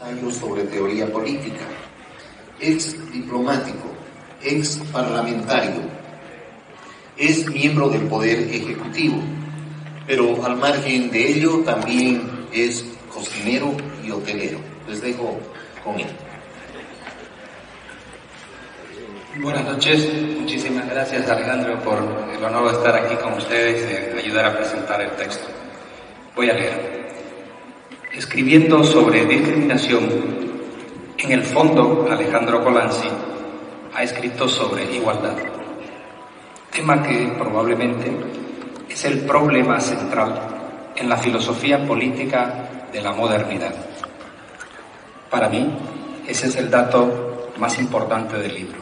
Años sobre teoría política, ex diplomático, ex parlamentario, es miembro del Poder Ejecutivo, pero al margen de ello también es cocinero y hotelero. Les dejo con él. Buenas noches, muchísimas gracias Alejandro por el honor de estar aquí con ustedes y ayudar a presentar el texto. Voy a leer. Escribiendo sobre discriminación, en el fondo Alejandro Colanzi ha escrito sobre igualdad, tema que probablemente es el problema central en la filosofía política de la modernidad. Para mí, ese es el dato más importante del libro.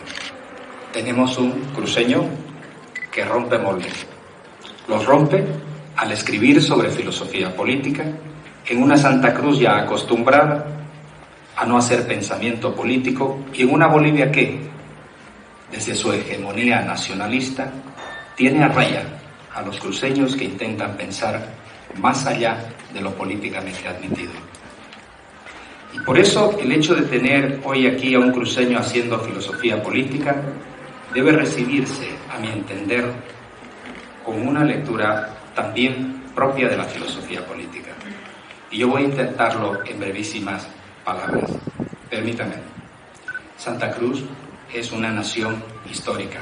Tenemos un cruceño que rompe moldes. Los rompe al escribir sobre filosofía política en una Santa Cruz ya acostumbrada a no hacer pensamiento político y en una Bolivia que, desde su hegemonía nacionalista, tiene a raya a los cruceños que intentan pensar más allá de lo políticamente admitido. Y por eso el hecho de tener hoy aquí a un cruceño haciendo filosofía política debe recibirse, a mi entender, con una lectura también propia de la filosofía política. Y yo voy a intentarlo en brevísimas palabras. Permítanme. Santa Cruz es una nación histórica.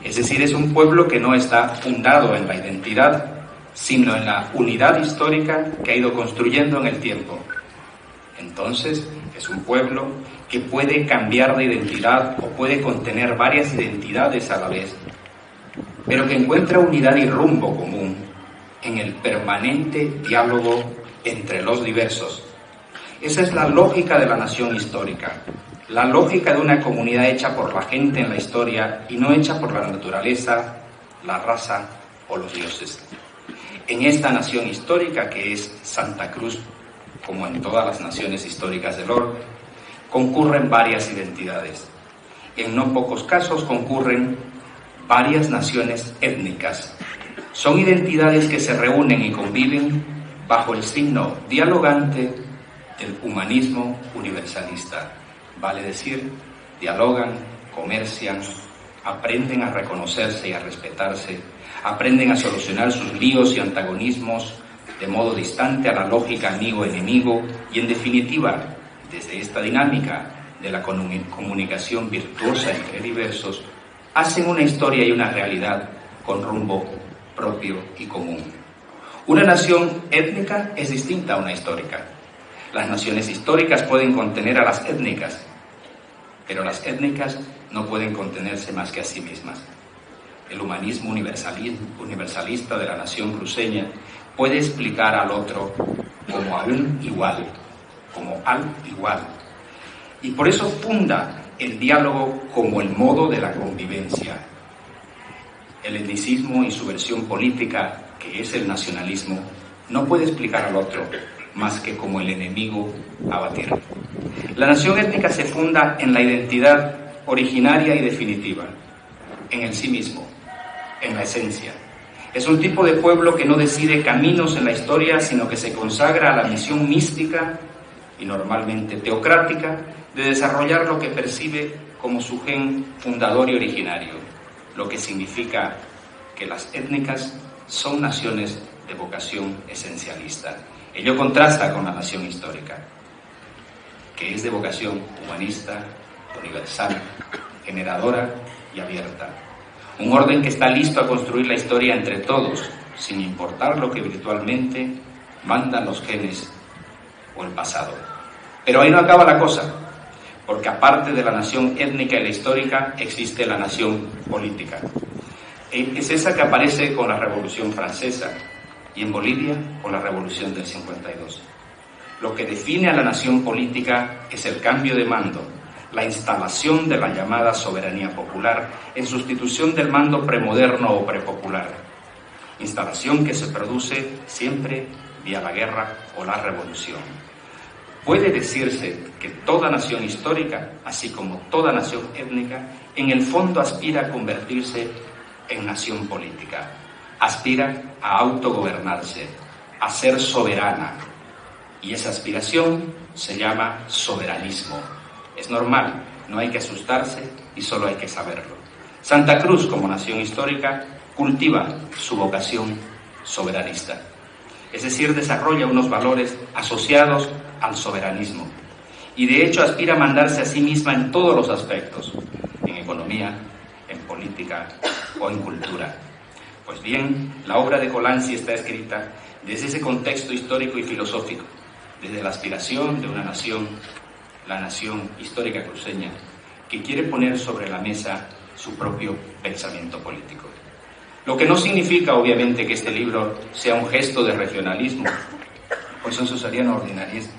Es decir, es un pueblo que no está fundado en la identidad, sino en la unidad histórica que ha ido construyendo en el tiempo. Entonces, es un pueblo que puede cambiar de identidad o puede contener varias identidades a la vez, pero que encuentra unidad y rumbo común en el permanente diálogo entre los diversos. Esa es la lógica de la nación histórica, la lógica de una comunidad hecha por la gente en la historia y no hecha por la naturaleza, la raza o los dioses. En esta nación histórica que es Santa Cruz, como en todas las naciones históricas del orbe, concurren varias identidades. En no pocos casos concurren varias naciones étnicas. Son identidades que se reúnen y conviven bajo el signo dialogante del humanismo universalista. Vale decir, dialogan, comercian, aprenden a reconocerse y a respetarse, aprenden a solucionar sus líos y antagonismos de modo distante a la lógica amigo-enemigo y, en definitiva, desde esta dinámica de la comunicación virtuosa entre diversos, hacen una historia y una realidad con rumbo propio y común. Una nación étnica es distinta a una histórica. Las naciones históricas pueden contener a las étnicas, pero las étnicas no pueden contenerse más que a sí mismas. El humanismo universalista de la nación cruceña puede explicar al otro como a un igual, como al igual. Y por eso funda el diálogo como el modo de la convivencia. El etnicismo y su versión política, que es el nacionalismo, no puede explicar al otro más que como el enemigo a batir. La nación étnica se funda en la identidad originaria y definitiva, en el sí mismo, en la esencia. Es un tipo de pueblo que no decide caminos en la historia, sino que se consagra a la misión mística y normalmente teocrática de desarrollar lo que percibe como su gen fundador y originario, lo que significa que las étnicas son naciones de vocación esencialista. Ello contrasta con la nación histórica, que es de vocación humanista, universal, generadora y abierta. Un orden que está listo a construir la historia entre todos, sin importar lo que virtualmente mandan los genes o el pasado. Pero ahí no acaba la cosa, porque aparte de la nación étnica y la histórica, existe la nación política. Es esa que aparece con la Revolución Francesa y en Bolivia con la Revolución del 52. Lo que define a la nación política es el cambio de mando, la instalación de la llamada soberanía popular en sustitución del mando premoderno o prepopular, instalación que se produce siempre vía la guerra o la revolución. Puede decirse que toda nación histórica, así como toda nación étnica, en el fondo aspira a convertirse en nación política, aspira a autogobernarse, a ser soberana, y esa aspiración se llama soberanismo. Es normal, no hay que asustarse y solo hay que saberlo. Santa Cruz, como nación histórica, cultiva su vocación soberanista. Es decir, desarrolla unos valores asociados al soberanismo. Y de hecho aspira a mandarse a sí misma en todos los aspectos, en economía, en política o en cultura. Pues bien, la obra de Colanzi está escrita desde ese contexto histórico y filosófico, desde la aspiración de una nación, la nación histórica cruceña, que quiere poner sobre la mesa su propio pensamiento político. Lo que no significa, obviamente, que este libro sea un gesto de regionalismo, pues eso sería una ordinariedad.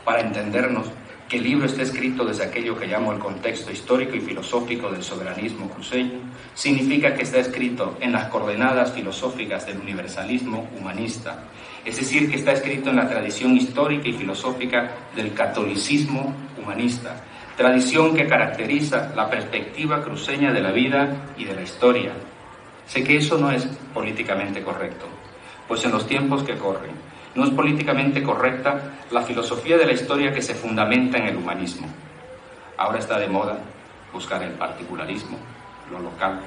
Para entendernos, que el libro está escrito desde aquello que llamo el contexto histórico y filosófico del soberanismo cruceño, significa que está escrito en las coordenadas filosóficas del universalismo humanista, es decir, que está escrito en la tradición histórica y filosófica del catolicismo humanista, tradición que caracteriza la perspectiva cruceña de la vida y de la historia. Sé que eso no es políticamente correcto, pues en los tiempos que corren, no es políticamente correcta la filosofía de la historia que se fundamenta en el humanismo. Ahora está de moda buscar el particularismo, lo local,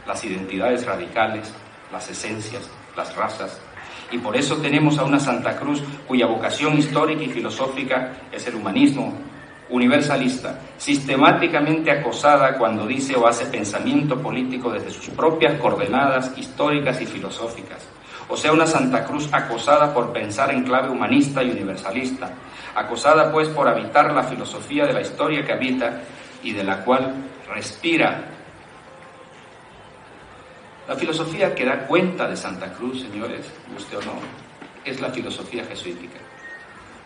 las identidades radicales, las esencias, las razas. Y por eso tenemos a una Santa Cruz cuya vocación histórica y filosófica es el humanismo universalista, sistemáticamente acosada cuando dice o hace pensamiento político desde sus propias coordenadas históricas y filosóficas. O sea, una Santa Cruz acosada por pensar en clave humanista y universalista, acosada pues por habitar la filosofía de la historia que habita y de la cual respira. La filosofía que da cuenta de Santa Cruz, señores, guste o no, es la filosofía jesuítica.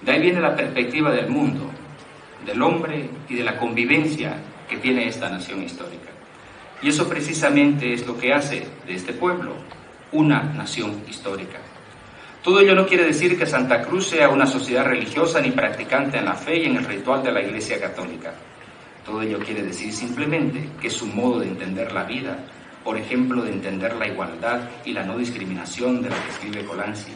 De ahí viene la perspectiva del mundo, del hombre y de la convivencia que tiene esta nación histórica. Y eso precisamente es lo que hace de este pueblo una nación histórica. Todo ello no quiere decir que Santa Cruz sea una sociedad religiosa ni practicante en la fe y en el ritual de la Iglesia Católica. Todo ello quiere decir simplemente que su modo de entender la vida, por ejemplo, de entender la igualdad y la no discriminación de la que escribe Colanzi,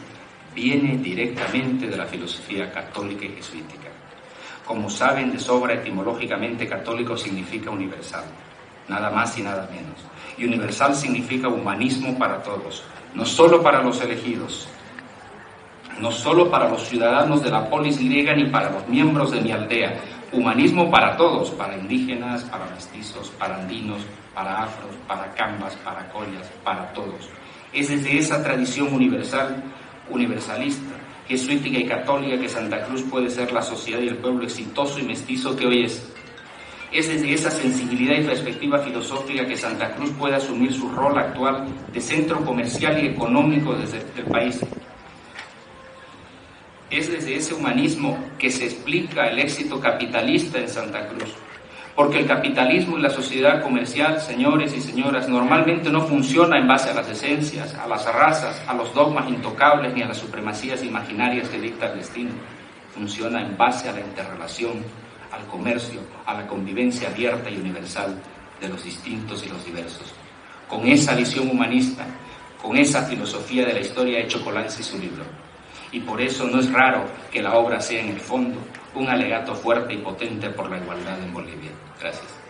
viene directamente de la filosofía católica y jesuítica. Como saben de sobra, etimológicamente católico significa universal, nada más y nada menos. Y universal significa humanismo para todos, no solo para los elegidos, no solo para los ciudadanos de la polis griega ni para los miembros de mi aldea. Humanismo para todos, para indígenas, para mestizos, para andinos, para afros, para cambas, para collas, para todos. Es desde esa tradición universal, universalista, jesuítica y católica que Santa Cruz puede ser la sociedad y el pueblo exitoso y mestizo que hoy es. Es desde esa sensibilidad y perspectiva filosófica que Santa Cruz puede asumir su rol actual de centro comercial y económico del país. Es desde ese humanismo que se explica el éxito capitalista en Santa Cruz. Porque el capitalismo y la sociedad comercial, señores y señoras, normalmente no funciona en base a las esencias, a las razas, a los dogmas intocables ni a las supremacías imaginarias que dicta el destino. Funciona en base a la interrelación, al comercio, a la convivencia abierta y universal de los distintos y los diversos. Con esa visión humanista, con esa filosofía de la historia ha hecho Colanzi su libro. Y por eso no es raro que la obra sea en el fondo un alegato fuerte y potente por la igualdad en Bolivia. Gracias.